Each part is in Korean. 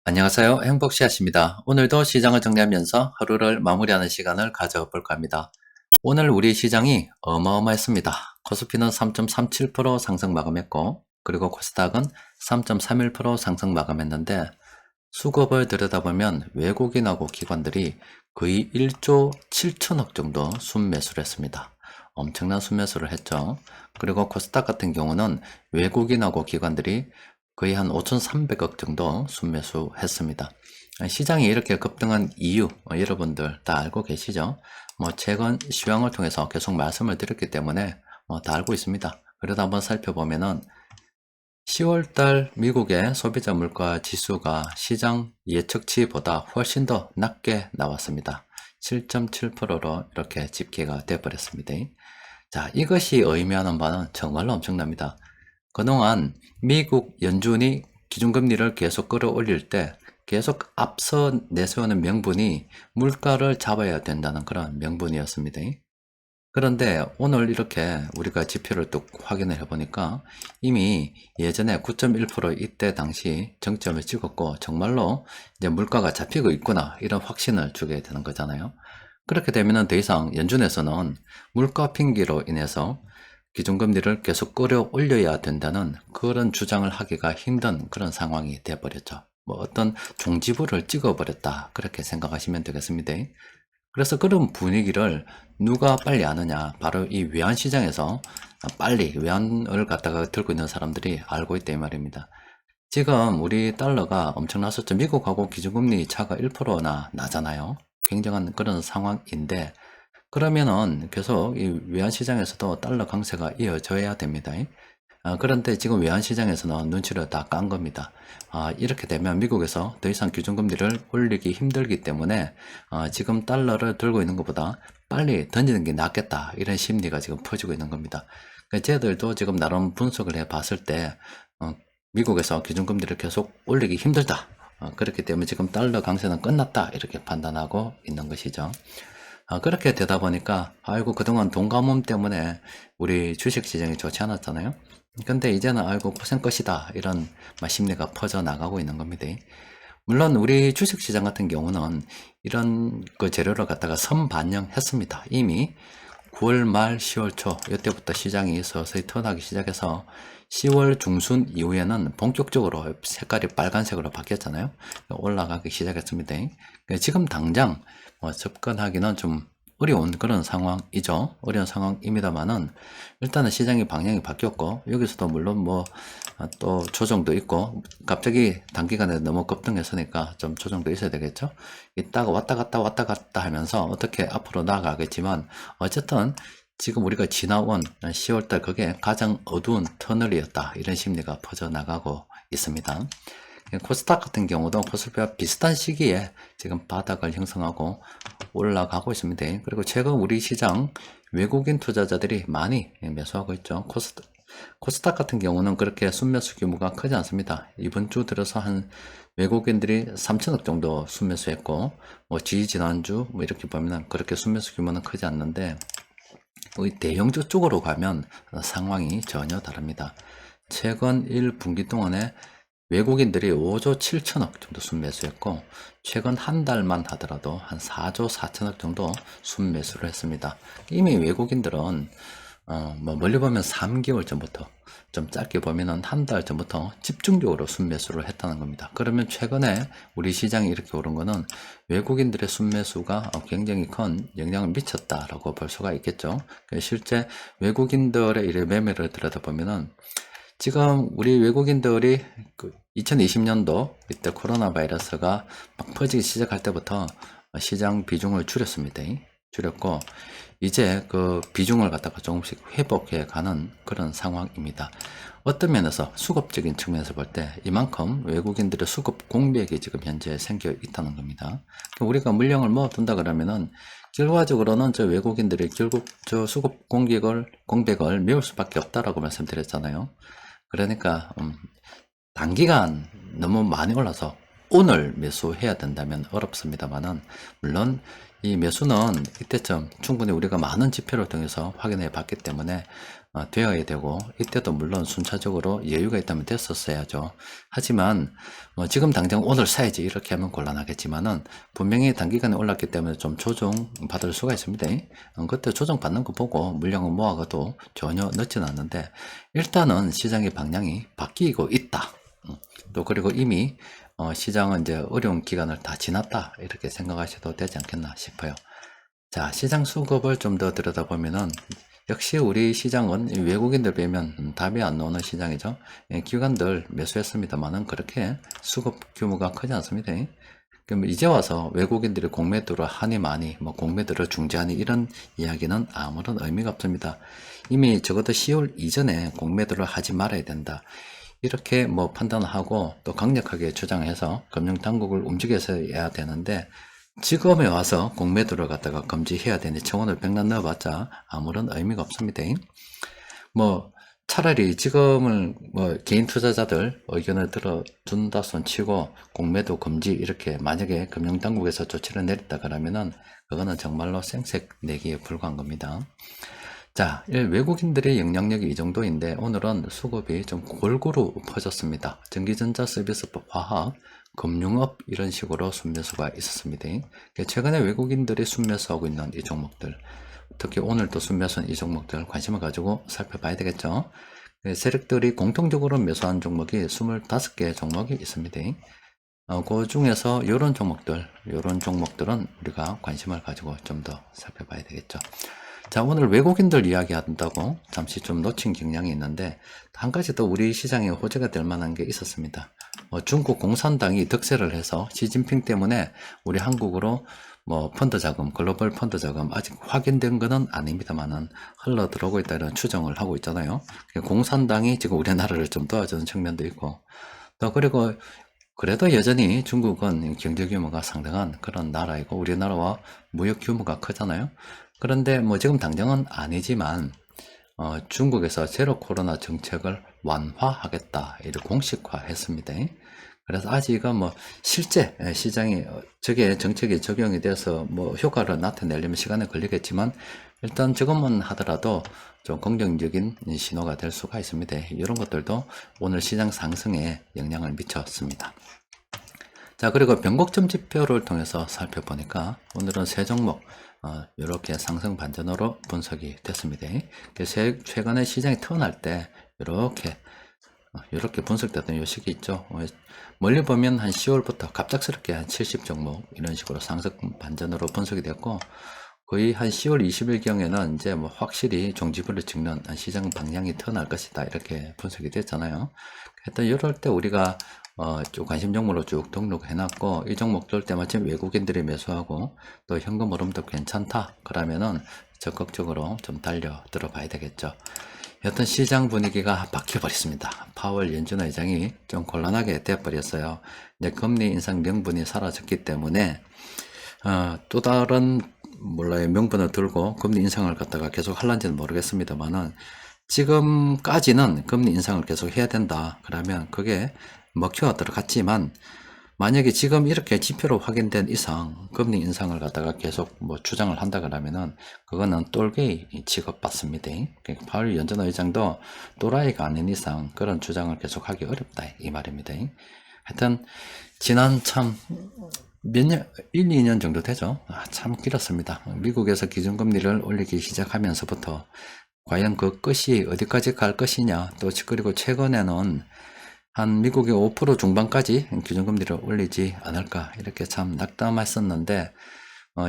안녕하세요. 행복씨앗입니다. 오늘도 시장을 정리하면서 하루를 마무리하는 시간을 가져볼까 합니다. 오늘 우리 시장이 어마어마했습니다. 코스피는 3.37% 상승 마감했고, 그리고 코스닥은 3.31% 상승 마감했는데, 수급을 들여다보면 외국인하고 기관들이 거의 1조 7천억 정도 순매수를 했습니다. 엄청난 순매수를 했죠. 그리고 코스닥 같은 경우는 외국인하고 기관들이 거의 한 5,300억 정도 순매수했습니다. 시장이 이렇게 급등한 이유 여러분들 다 알고 계시죠? 최근 시황을 통해서 계속 말씀을 드렸기 때문에 다 알고 있습니다. 그래도 한번 살펴보면은 10월달 미국의 소비자 물가 지수가 시장 예측치보다 훨씬 더 낮게 나왔습니다. 7.7%로 이렇게 집계가 되어버렸습니다. 자, 이것이 의미하는 바는 정말로 엄청납니다. 그동안 미국 연준이 기준금리를 계속 끌어올릴 때 계속 앞서 내세우는 명분이 물가를 잡아야 된다는 그런 명분이었습니다. 그런데 오늘 이렇게 우리가 지표를 또 확인을 해보니까 이미 예전에 9.1% 이때 당시 정점을 찍었고 정말로 이제 물가가 잡히고 있구나 이런 확신을 주게 되는 거잖아요. 그렇게 되면은 더 이상 연준에서는 물가 핑계로 인해서 기준금리를 계속 끌어올려야 된다는 그런 주장을 하기가 힘든 그런 상황이 되어버렸죠. 어떤 종지부를 찍어버렸다 그렇게 생각하시면 되겠습니다. 그래서 그런 분위기를 누가 빨리 아느냐, 바로 이 외환시장에서 빨리 외환을 갖다가 들고 있는 사람들이 알고 있다 이 말입니다. 지금 우리 달러가 엄청났었죠. 미국하고 기준금리 차가 1%나 나잖아요. 굉장한 그런 상황인데, 그러면은 계속 이 외환시장에서도 달러 강세가 이어져야 됩니다. 그런데 지금 외환시장에서는 눈치를 다 깐 겁니다. 이렇게 되면 미국에서 더 이상 기준금리를 올리기 힘들기 때문에 지금 달러를 들고 있는 것보다 빨리 던지는 게 낫겠다 이런 심리가 지금 퍼지고 있는 겁니다. 쟤들도 지금 나름 분석을 해 봤을 때 미국에서 기준금리를 계속 올리기 힘들다. 그렇기 때문에 지금 달러 강세는 끝났다 이렇게 판단하고 있는 것이죠. 그렇게 되다 보니까 아이고 그동안 돈 가뭄 때문에 우리 주식시장이 좋지 않았잖아요. 근데 이제는 아이고 고생 끝이다 이런 심리가 퍼져 나가고 있는 겁니다. 물론 우리 주식시장 같은 경우는 이런 그 재료를 갖다가 선반영했습니다. 이미 9월 말 10월 초 이때부터 시장이 서서히 턴하기 시작해서 10월 중순 이후에는 본격적으로 색깔이 빨간색으로 바뀌었잖아요. 올라가기 시작했습니다. 지금 당장 접근하기는 좀 어려운 그런 상황이죠. 어려운 상황입니다만은 일단은 시장의 방향이 바뀌었고 여기서도 물론 또 조정도 있고 갑자기 단기간에 너무 급등했으니까 좀 조정도 있어야 되겠죠. 이따가 왔다 갔다 하면서 어떻게 앞으로 나아가겠지만 어쨌든 지금 우리가 지나온 10월달 그게 가장 어두운 터널이었다 이런 심리가 퍼져나가고 있습니다. 코스닥 같은 경우도 코스피와 비슷한 시기에 지금 바닥을 형성하고 올라가고 있습니다. 그리고 최근 우리 시장 외국인 투자자들이 많이 매수하고 있죠. 코스닥 같은 경우는 그렇게 순매수 규모가 크지 않습니다. 이번 주 들어서 한 외국인들이 3천억 정도 순매수했고, 지난주 이렇게 보면 그렇게 순매수 규모는 크지 않는데, 대형주 쪽으로 가면 상황이 전혀 다릅니다. 최근 1분기 동안에 외국인들이 5조 7천억 정도 순매수했고 최근 한 달만 하더라도 한 4조 4천억 정도 순매수를 했습니다. 이미 외국인들은 멀리 보면 3개월 전부터 좀 짧게 보면은 한 달 전부터 집중적으로 순매수를 했다는 겁니다. 그러면 최근에 우리 시장이 이렇게 오른 거는 외국인들의 순매수가 굉장히 큰 영향을 미쳤다라고 볼 수가 있겠죠. 실제 외국인들의 이 매매를 들여다보면은 지금 우리 외국인들이 2020년도 이때 코로나 바이러스가 막 퍼지기 시작할 때부터 시장 비중을 줄였습니다. 줄였고 이제 그 비중을 갖다가 조금씩 회복해 가는 그런 상황입니다. 어떤 면에서 수급적인 측면에서 볼 때 이만큼 외국인들의 수급 공백이 지금 현재 생겨 있다는 겁니다. 우리가 물량을 모아둔다 그러면은 결과적으로는 저 외국인들이 결국 저 수급 공백을 메울 수밖에 없다라고 말씀드렸잖아요. 그러니까 단기간 너무 많이 올라서 오늘 매수해야 된다면 어렵습니다만은, 물론 이 매수는 이때쯤 충분히 우리가 많은 지표를 통해서 확인해 봤기 때문에 되어야 되고, 이때도 물론 순차적으로 여유가 있다면 됐었어야죠. 하지만 지금 당장 오늘 사야지 이렇게 하면 곤란하겠지만은, 분명히 단기간에 올랐기 때문에 좀 조정 받을 수가 있습니다. 그때 조정 받는 거 보고 물량을 모아가도 전혀 늦지는 않는데, 일단은 시장의 방향이 바뀌고 있다. 또 그리고 이미 시장은 이제 어려운 기간을 다 지났다, 이렇게 생각하셔도 되지 않겠나 싶어요. 자, 시장 수급을 좀 더 들여다보면은, 역시 우리 시장은 외국인들 빼면 답이 안 나오는 시장이죠. 기관들 매수했습니다만은 그렇게 수급 규모가 크지 않습니다. 그럼 이제 와서 외국인들이 공매도를 하니 많이, 뭐 공매도를 중지하니, 이런 이야기는 아무런 의미가 없습니다. 이미 적어도 10월 이전에 공매도를 하지 말아야 된다, 이렇게 뭐 판단하고 또 강력하게 주장해서 금융당국을 움직여서 해야 되는데, 지금에 와서 공매도를 갖다가 금지해야 되니 청원을 백날 넣어봤자 아무런 의미가 없습니다. 뭐 차라리 지금을 뭐 개인 투자자들 의견을 들어준다 손 치고 공매도 금지 이렇게 만약에 금융당국에서 조치를 내렸다 그러면은, 그거는 정말로 생색 내기에 불과한 겁니다. 자, 외국인들의 영향력이 이 정도인데, 오늘은 수급이 좀 골고루 퍼졌습니다. 전기전자, 서비스업, 화학, 금융업, 이런 식으로 순매수가 있었습니다. 최근에 외국인들이 순매수하고 있는 이 종목들, 특히 오늘도 순매수한 이 종목들 관심을 가지고 살펴봐야 되겠죠. 세력들이 공통적으로 매수한 종목이 25개 종목이 있습니다. 그 중에서 이런 종목들은 우리가 관심을 가지고 좀 더 살펴봐야 되겠죠. 자, 오늘 외국인들 이야기한다고 잠시 좀 놓친 경향이 있는데, 한 가지 더 우리 시장에 호재가 될 만한 게 있었습니다. 중국 공산당이 득세를 해서 시진핑 때문에 우리 한국으로 뭐 펀드 자금, 글로벌 펀드 자금 아직 확인된 것은 아닙니다만은 흘러 들어오고 있다, 이런 추정을 하고 있잖아요. 공산당이 지금 우리나라를 좀 도와주는 측면도 있고, 또 그리고 그래도 여전히 중국은 경제 규모가 상당한 그런 나라이고 우리나라와 무역 규모가 크잖아요. 그런데 뭐 지금 당장은 아니지만 중국에서 제로 코로나 정책을 완화하겠다, 이렇게 공식화했습니다. 그래서 아직은 뭐 실제 시장이 저게 정책이 적용이 돼서 뭐 효과를 나타내려면 시간이 걸리겠지만, 일단 지금은 하더라도 좀 긍정적인 신호가 될 수가 있습니다. 이런 것들도 오늘 시장 상승에 영향을 미쳤습니다. 자, 그리고 변곡점 지표를 통해서 살펴보니까 오늘은 세 종목 이렇게 상승 반전으로 분석이 됐습니다. 최근에 시장이 턴할 때 이렇게 분석됐던 요 시기 있죠. 멀리 보면 한 10월부터 갑작스럽게 한 70종목 이런 식으로 상승 반전으로 분석이 됐고, 거의 한 10월 20일경에는 이제 뭐 확실히 종지부를 찍는 시장 방향이 턴할 것이다, 이렇게 분석이 됐잖아요. 하여튼 이럴 때 우리가 쭉 관심 종목으로 쭉 등록해놨고, 이 종목들 때마침 외국인들이 매수하고 또 현금 흐름도 괜찮다 그러면은 적극적으로 좀 달려 들어봐야 되겠죠. 여튼 시장 분위기가 바뀌어버렸습니다. 파월 연준 의장이 좀 곤란하게 돼버렸어요. 이제 금리 인상 명분이 사라졌기 때문에 또 다른 명분을 들고 금리 인상을 갖다가 계속 할란지는 모르겠습니다만은, 지금까지는 금리 인상을 계속 해야 된다 그러면 그게 먹혀가 들어갔지만, 만약에 지금 이렇게 지표로 확인된 이상 금리 인상을 갖다가 계속 뭐 주장을 한다 그러면은, 그거는 똘개이 취급받습니다. 그러니까 파월 연준 의장도 또라이가 아닌 이상 그런 주장을 계속 하기 어렵다, 이 말입니다. 하여튼 지난 참 몇 년, 1, 2년 정도 되죠. 참 길었습니다. 미국에서 기준금리를 올리기 시작하면서부터 과연 그 끝이 어디까지 갈 것이냐, 또 그리고 최근에는 한 미국의 5% 중반까지 기준금리를 올리지 않을까, 이렇게 참 낙담했었는데,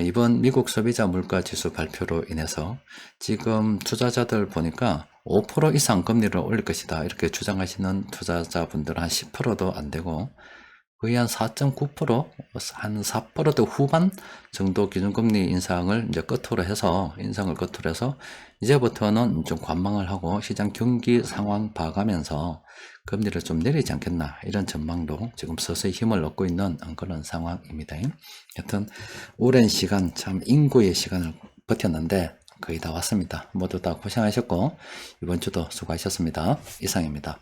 이번 미국 소비자 물가지수 발표로 인해서 지금 투자자들 보니까 5% 이상 금리를 올릴 것이다, 이렇게 주장하시는 투자자분들은 한 10%도 안 되고, 거의 한 4.9%, 한 4% 후반 정도 기준금리 인상을 인상을 끝으로 해서 이제부터는 좀 관망을 하고 시장 경기 상황 봐가면서 금리를 좀 내리지 않겠나, 이런 전망도 지금 서서히 힘을 얻고 있는 그런 상황입니다. 하여튼 오랜 시간, 참 인고의 시간을 버텼는데 거의 다 왔습니다. 모두 다 고생하셨고 이번 주도 수고하셨습니다. 이상입니다.